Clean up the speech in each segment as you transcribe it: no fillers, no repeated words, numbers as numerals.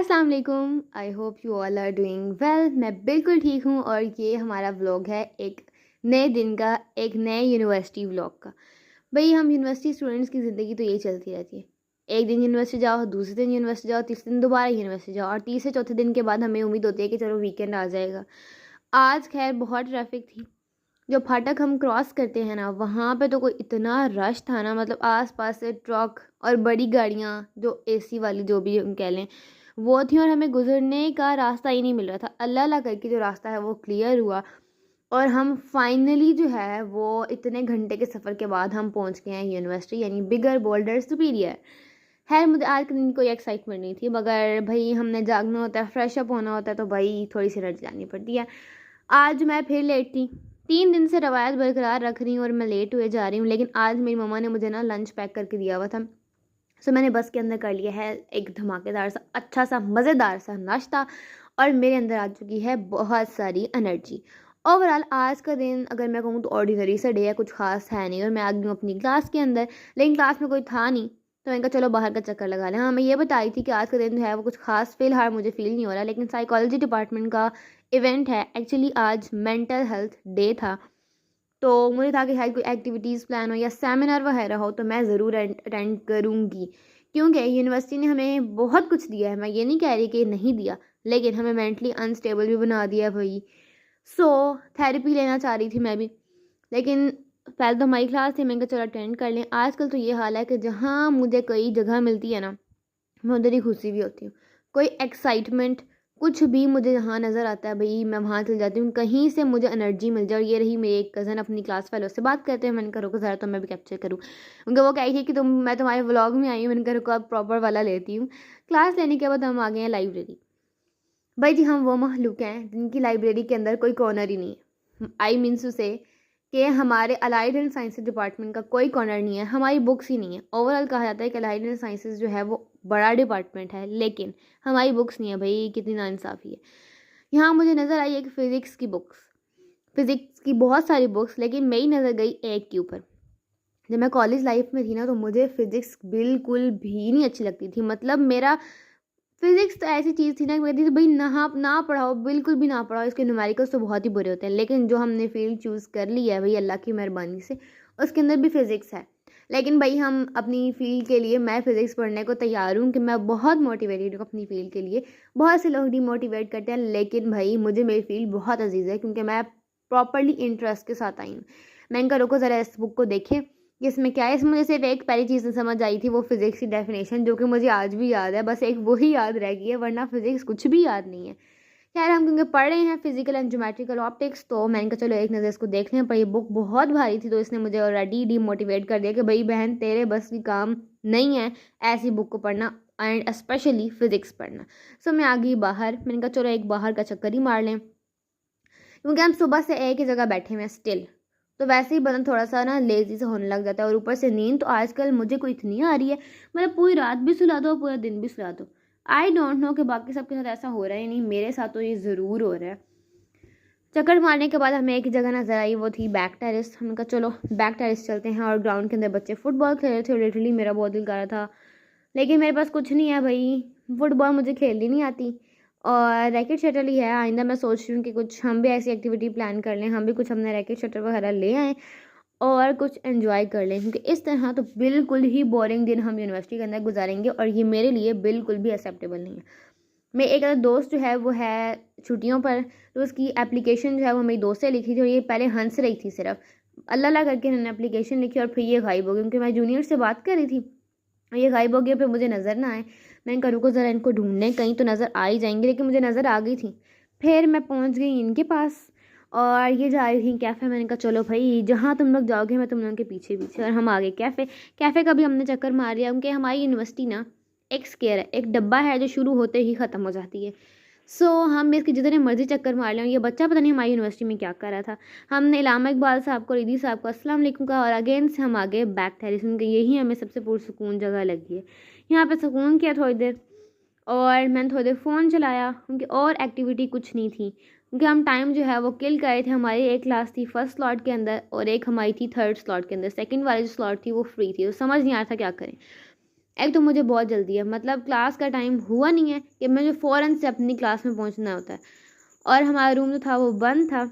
अस्सलाम वालेकुम। I hope you all are doing well. मैं बिल्कुल ठीक हूँ और ये हमारा व्लॉग है एक नए दिन का, एक नए यूनिवर्सिटी व्लॉग का। भाई हम यूनिवर्सिटी स्टूडेंट्स की ज़िंदगी तो यही चलती रहती है। एक दिन यूनिवर्सिटी जाओ, दूसरे दिन यूनिवर्सिटी जाओ, तीसरे दिन दोबारा यूनिवर्सिटी जाओ और तीसरे चौथे दिन के बाद हमें उम्मीद होती है कि चलो वीकेंड आ जाएगा। आज खैर बहुत ट्रैफिक थी। जो फाटक हम क्रॉस करते हैं ना, वहाँ पे तो कोई इतना रश था ना, मतलब आस पास से ट्रक और बड़ी गाड़ियाँ जो एसी वाली जो भी हम कह लें वो थी और हमें गुजरने का रास्ता ही नहीं मिल रहा था। अल्लाह अल्लाह करके जो रास्ता है वो क्लियर हुआ और हम फाइनली जो है वो इतने घंटे के सफ़र के बाद हम पहुंच गए हैं यूनिवर्सिटी, यानी बिगर बोल्डर सुपीरियर। खैर मुझे आज के दिन कोई एक्साइटमेंट नहीं थी, मगर भाई हमने जागना होता है, फ्रेश अप होना होता है, तो भाई थोड़ी सी एनर्जी लानी पड़ती है। आज मैं फिर लेट थी। 3 दिन से रवायत बरकरार रख रही हूँ और मैं लेट हुए जा रही हूँ, लेकिन आज मेरी मम्मा ने मुझे ना लंच पैक करके दिया हुआ था। सो मैंने बस के अंदर कर लिया है एक धमाकेदार सा अच्छा सा मज़ेदार सा नाश्ता और मेरे अंदर आ चुकी है बहुत सारी एनर्जी। ओवरऑल आज का दिन अगर मैं कहूँ तो ऑर्डिनरी सा डे है, कुछ खास है नहीं और मैं आ गई हूँ अपनी क्लास के अंदर, लेकिन क्लास में कोई था नहीं तो मैंने कहा चलो बाहर का चक्कर लगा लें। हाँ, मैं ये बताई थी कि आज का दिन जो है वो कुछ खास फ़िलहाल मुझे फ़ील नहीं हो रहा, लेकिन साइकोलॉजी डिपार्टमेंट का इवेंट है। एक्चुअली आज मेंटल हेल्थ डे था, तो मुझे था कि शायद कोई एक्टिविटीज़ प्लान हो या सेमिनार वगैरह हो तो मैं ज़रूर अटेंड करूँगी, क्योंकि यूनिवर्सिटी ने हमें बहुत कुछ दिया है। मैं ये नहीं कह रही कि नहीं दिया, लेकिन हमें मेंटली अनस्टेबल भी बना दिया है भाई। सो थेरेपी लेना चाह रही थी मैं भी, लेकिन पहले तो हमारी क्लास थी, मैंने कहा चलो अटेंड कर लें। आजकल तो ये हाल है कि जहाँ मुझे कोई जगह मिलती है ना, मैं उधर ही खुशी भी होती हूँ। कोई एक्साइटमेंट कुछ भी मुझे जहाँ नज़र आता है भाई मैं वहाँ चल जाती हूँ, कहीं से मुझे एनर्जी मिल जाए। और ये रही मेरी एक कज़न अपनी क्लास फेलो से बात करते हैं, मैंने कहा रुको ज़रा तो मैं भी कैप्चर करूँ। उनका वो कही थी कि मैं तुम्हारे व्लॉग में आई हूँ, मैंने कहा रुको अब प्रॉपर वाला लेती हूँ। क्लास लेने के बाद हम आ गए हैं लाइब्रेरी। भाई जी हम वो महलूक हैं जिनकी लाइब्रेरी के अंदर कोई कॉर्नर ही नहीं है। आई मीन्स टू से कि हमारे अलाइड एंड साइंसेज डिपार्टमेंट का कोई कॉर्नर नहीं है, हमारी बुक्स ही नहीं है। ओवरऑल कहा जाता है कि अलाइड एंड साइंसेज जो है वो बड़ा डिपार्टमेंट है, लेकिन हमारी बुक्स नहीं है। भाई कितनी नाइंसाफ़ी है। यहाँ मुझे नज़र आई एक फ़िज़िक्स की बुक्स, फ़िज़िक्स की बहुत सारी बुक्स, लेकिन मेरी नज़र गई एक के ऊपर। जब मैं कॉलेज लाइफ में थी ना तो मुझे फ़िज़िक्स बिल्कुल भी नहीं अच्छी लगती थी। मतलब मेरा फ़िज़िक्स तो ऐसी चीज़ थी ना कि मैं कहती थी भाई ना पढ़ाओ, बिल्कुल भी ना पढ़ाओ, इसके न्यूमेरिकल्स तो बहुत ही बुरे होते हैं। लेकिन जो हमने फ़ील्ड चूज़ कर ली है भाई अल्लाह की मेहरबानी से, उसके अंदर भी फ़िज़िक्स है। लेकिन भाई हम अपनी फ़ील्ड के लिए, मैं फ़िज़िक्स पढ़ने को तैयार हूँ कि मैं बहुत मोटिवेटेड हूँ अपनी फ़ील्ड के लिए। बहुत से लोग डिमोटिवेट करते हैं, लेकिन भाई मुझे मेरी फ़ील्ड बहुत अज़ीज़ है क्योंकि मैं प्रॉपर्ली इंटरेस्ट के साथ आई हूँ। मैंने कहा रुको ज़रा इस बुक को देखें कि इसमें क्या है। इसमें मुझे सिर्फ एक पहली चीज़ समझ आई थी, वो फिज़िक्स की डेफिनेशन, जो कि मुझे आज भी याद है। बस एक वही याद रह गई है, वरना फिज़िक्स कुछ भी याद नहीं है। खैर हम क्योंकि पढ़ रहे हैं फिजिकल एंड ज्योमेट्रिकल ऑप्टिक्स, तो मैंने कहा चलो एक नज़र इसको देख लें। पर ये बुक बहुत भारी थी तो इसने मुझे ऑलरेडी डीमोटिवेट कर दिया कि भाई बहन तेरे बस की काम नहीं है ऐसी बुक को पढ़ना, एंड स्पेशली फ़िज़िक्स पढ़ना। सो मैं आ गई बाहर। मैंने कहा चलो एक बाहर का चक्कर ही मार लें, क्योंकि हम सुबह से एक ही जगह बैठे हुए हैं स्टिल, तो वैसे ही बदन थोड़ा सा ना लेज़ी सा होने लग जाता है। और ऊपर से नींद तो आजकल मुझे कोई इतनी आ रही है, मतलब पूरी रात भी सुला दो पूरा दिन भी सुला दो। आई डोंट नो कि बाकी सबके साथ ऐसा हो रहा है नहीं, मेरे साथ तो ये ज़रूर हो रहा है। चक्कर मारने के बाद हमें एक जगह नजर आई, वो थी बैक टेरेस। हमने कहा चलो बैक टेरेस चलते हैं, और ग्राउंड के अंदर बच्चे फुटबॉल खेल रहे थे। लिटरली मेरा बहुत दिल कर रहा था, लेकिन मेरे पास कुछ नहीं है भाई, फुटबॉल मुझे खेलनी नहीं आती और रैकेट शटल ही है। आइंदा मैं सोच रही हूँ कि कुछ हम भी ऐसी एक्टिविटी प्लान कर लें, हम भी कुछ अपने रैकेट शटल वगैरह ले आएँ और कुछ एंजॉय कर लें, क्योंकि इस तरह तो बिल्कुल ही बोरिंग दिन हम यूनिवर्सिटी के अंदर गुजारेंगे और ये मेरे लिए बिल्कुल भी एक्सेप्टेबल नहीं है। मेरी एक अदर दोस्त जो है वो है छुट्टियों पर, तो उसकी एप्लीकेशन जो है वो मेरी दोस्त से लिखी थी और ये पहले हंस रही थी सिर्फ, अल्लाह अल्लाह करके उन्होंने एप्लीकेशन लिखी और फिर ये गायब हो गई, क्योंकि मैं जूनियर से बात कर रही थी, ये गायब हो गया, फिर मुझे नज़र ना आए। मैंने कहा रुको ज़रा इनको ढूंढने, कहीं तो नज़र आ ही जाएंगे, लेकिन मुझे नज़र आ गई थी। फिर मैं पहुंच गई इनके पास और ये जा रही थी कैफ़े। मैंने कहा चलो भाई जहाँ तुम लोग जाओगे मैं तुम लोगों के पीछे पीछे, और हम आ गए कैफ़े। कैफ़े का भी हमने चक्कर मार लिया, क्योंकि हमारी यूनिवर्सिटी ना एक स्क्वायर है, एक डब्बा है जो शुरू होते ही ख़त्म हो जाती है। सो हम इसके जितने मर्जी चक्कर मार लें, ये बच्चा पता नहीं हमारी यूनिवर्सिटी में क्या कर रहा था। हमने इलामा इकबाल साहब को, रिदी साहब को अस्सलाम वालेकुम कहा और अगेन से हम आगे बैक टेरिस, क्योंकि यही हमें सबसे पुरसुकून जगह लगी है। यहाँ पे सुकून किया थोड़ी देर और मैंने थोड़ी देर फ़ोन चलाया, क्योंकि और एक्टिविटी कुछ नहीं थी, क्योंकि हम टाइम जो है वो किल कर रहे थे। हमारी एक क्लास थी फर्स्ट स्लॉट के अंदर और एक हमारी थी थर्ड स्लॉट के अंदर। सेकंड वाली जो स्लॉट थी वो फ्री थी, तो समझ नहीं आ रहा था क्या करें। एक तो मुझे बहुत जल्दी है, मतलब क्लास का टाइम हुआ नहीं है कि मुझे फ़ौरन से अपनी क्लास में पहुंचना होता है, और हमारा रूम जो था वो बंद था।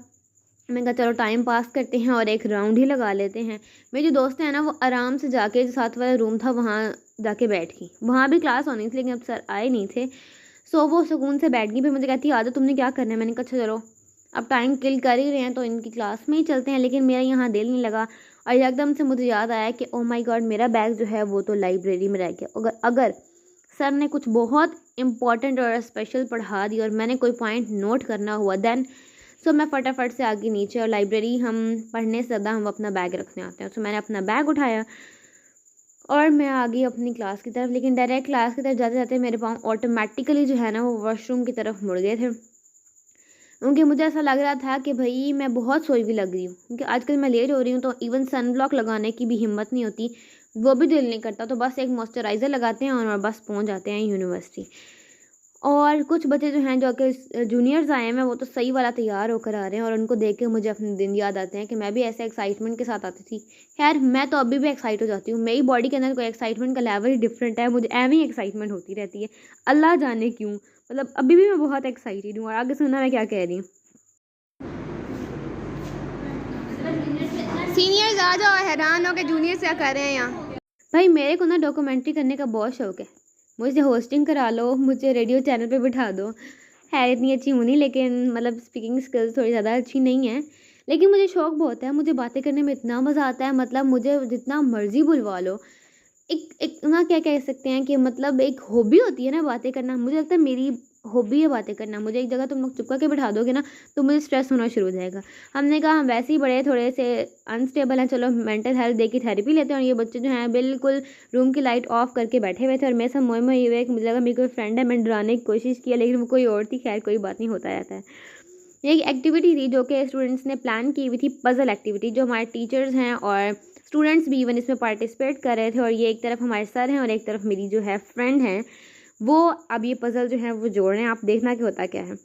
मैंने कहा चलो टाइम पास करते हैं और एक राउंड ही लगा लेते हैं। मेरी जो दोस्त है ना वो आराम से जाके जो साथ वाला रूम था वहाँ जाके बैठ गई। वहाँ भी क्लास होनी थी लेकिन अब सर आए नहीं थे, सो वो सुकून से बैठ गई। फिर मुझे कहती आदत तुमने क्या करना है। मैंने कहा अच्छा चलो अब टाइम किल कर ही रहे हैं तो इनकी क्लास में ही चलते हैं। लेकिन मेरा यहाँ दिल नहीं लगा और एकदम से मुझे याद आया कि ओह माय गॉड मेरा बैग जो है वो तो लाइब्रेरी में रह गया। अगर सर ने कुछ बहुत इंपॉर्टेंट और स्पेशल पढ़ा दिया और मैंने कोई पॉइंट नोट करना हुआ देन सो मैं फटाफट से आ गई नीचे, और लाइब्रेरी हम पढ़ने से ज़्यादा हम अपना बैग रखने आते हैं। सो मैंने अपना बैग उठाया और मैं आ गई अपनी क्लास की तरफ। लेकिन डायरेक्ट क्लास की तरफ जाते जाते मेरे पाँव ऑटोमेटिकली जो है ना वो वॉशरूम की तरफ मुड़ गए थे, क्योंकि मुझे ऐसा लग रहा था कि भाई मैं बहुत सोई भी लग रही हूँ, क्योंकि आजकल मैं लेट हो रही हूँ तो इवन सन ब्लॉक लगाने की भी हिम्मत नहीं होती, वो भी दिल नहीं करता। तो बस एक मॉइस्चराइज़र लगाते हैं और बस पहुँच जाते हैं यूनिवर्सिटी। और कुछ बच्चे जो हैं जो कि जूनियर्स आए हैं वो तो सही वाला तैयार होकर आ रहे हैं, और उनको देख के मुझे अपने दिन याद आते हैं कि मैं भी ऐसे एक्साइटमेंट के साथ आती थी। खैर मैं तो अभी भी एक्साइट हो जाती हूँ, मेरी बॉडी के अंदर कोई एक्साइटमेंट का लेवल ही डिफरेंट है, मुझे एवं ही एक्साइटमेंट होती रहती है, अल्लाह जाने क्यों। मतलब अभी भी मैं बहुत एक्साइटेड हूँ। और आगे सुनना मैं क्या कह रही हूँ। सीनियर्स आ जाओ, हैरान हो के जूनियर क्या कर रहे हैं यहाँ। भाई मेरे को ना डॉक्यूमेंट्री करने का बहुत शौक है, मुझे होस्टिंग करा लो, मुझे रेडियो चैनल पे बिठा दो। खैर इतनी अच्छी हूँ नहीं, लेकिन मतलब स्पीकिंग स्किल्स थोड़ी ज़्यादा अच्छी नहीं है, लेकिन मुझे शौक बहुत है, मुझे बातें करने में इतना मज़ा आता है, मतलब मुझे जितना मर्जी बुलवा लो। एक ना क्या कह सकते हैं कि मतलब एक हॉबी होती है ना बातें करना, मुझे लगता है मेरी हॉबी है बातें करना। मुझे एक जगह तुम लोग चुपका के बिठा दोगे ना तो मुझे स्ट्रेस होना शुरू हो जाएगा। हमने कहा हम वैसे ही बड़े थोड़े से अनस्टेबल हैं, चलो मेंटल हेल्थ दे की थेरेपी लेते हैं। और ये बच्चे जो हैं बिल्कुल रूम की लाइट ऑफ करके बैठे हुए थे और मेरे साथ मोए मोए हुए कि मुझे लगा मेरी कोई फ्रेंड है, मैंने डराने की कोशिश किया लेकिन वो कोई और थी। खैर कोई बात नहीं, होता रहता है। ये एक एक्टिविटी थी जो कि स्टूडेंट्स ने प्लान की हुई थी, पजल एक्टिविटी, जो हमारे टीचर्स हैं और स्टूडेंट्स भी इवन इसमें पार्टिसिपेट कर रहे थे। और ये एक तरफ हमारे सर हैं और एक तरफ मेरी जो है फ्रेंड हैं, वो अब ये पजल जो है वो जोड़ रहे हैं। आप देखना कि होता क्या है।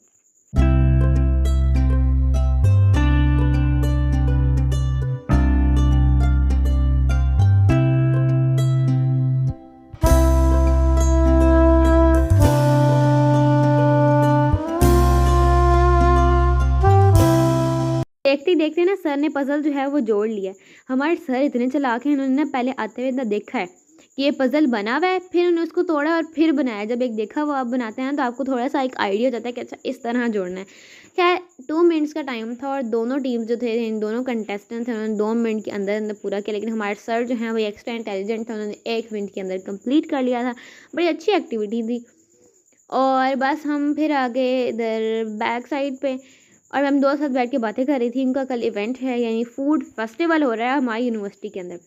देखते ही देखते ना सर ने पजल जो है वो जोड़ लिया। हमारे सर इतने चालाक हैं, उन्होंने ना पहले आते हुए इतना देखा है कि ये पजल बना हुआ है, फिर उन्होंने उसको तोड़ा और फिर बनाया। जब एक देखा हुआ आप बनाते हैं तो आपको थोड़ा सा एक आइडिया हो जाता है कि अच्छा इस तरह जोड़ना है। खैर 2 मिनट्स का टाइम था और दोनों टीम जो थे, इन दोनों कंटेस्टेंट थे, उन्होंने 2 मिनट के अंदर अंदर पूरा किया। लेकिन हमारे सर जो हैं वो एक्स्ट्रा इंटेलिजेंट थे, उन्होंने 1 मिनट के अंदर कंप्लीट कर लिया था। बड़ी अच्छी एक्टिविटी थी। और बस हम फिर आगे इधर बैक साइड पे, और हम दोस्त साथ बैठ के बातें कर रही थी। इनका कल इवेंट है, यानी फूड फेस्टिवल हो रहा है हमारी यूनिवर्सिटी के अंदर।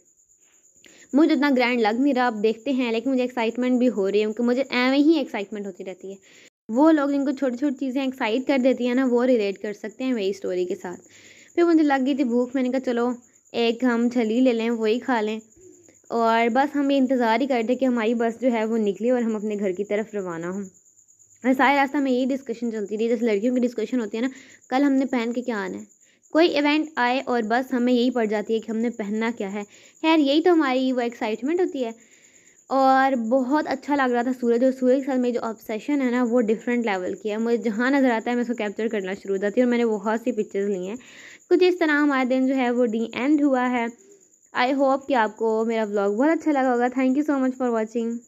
मुझे इतना ग्रैंड लग नहीं रहा, आप देखते हैं, लेकिन मुझे एक्साइटमेंट भी हो रही है, क्योंकि मुझे एवं ही एक्साइटमेंट होती रहती है। वो लोग जिनको छोटी छोटी चीज़ें एक्साइट कर देती हैं ना, वो रिलेट कर सकते हैं मेरी स्टोरी के साथ। फिर मुझे लग गई थी भूख, मैंने कहा चलो एक हम छली ले लें, वही खा लें। और बस हम ये इंतज़ार ही करते कि हमारी बस जो है वो निकले और हम अपने घर की तरफ रवाना हों। और सारे रास्ता में यही डिस्कशन चलती थी, जैसे लड़कियों की डिस्कशन होती है ना, कल हमने पहन के क्या आना है। कोई इवेंट आए और बस हमें यही पड़ जाती है कि हमने पहनना क्या है। खैर यही तो हमारी वो एक्साइटमेंट होती है। और बहुत अच्छा लग रहा था सूरज, और सूरज के साथ मेरी जो ऑब्सेशन है ना वो डिफरेंट लेवल की है। मुझे जहाँ नज़र आता है मैं उसको कैप्चर करना शुरू हो जाती हूँ, और मैंने बहुत सी पिक्चर्स ली हैं। कुछ इस तरह हमारा दिन जो है वो एंड हुआ है। आई होप कि आपको मेरा व्लॉग बहुत अच्छा लगा होगा। Thank you so much for watching.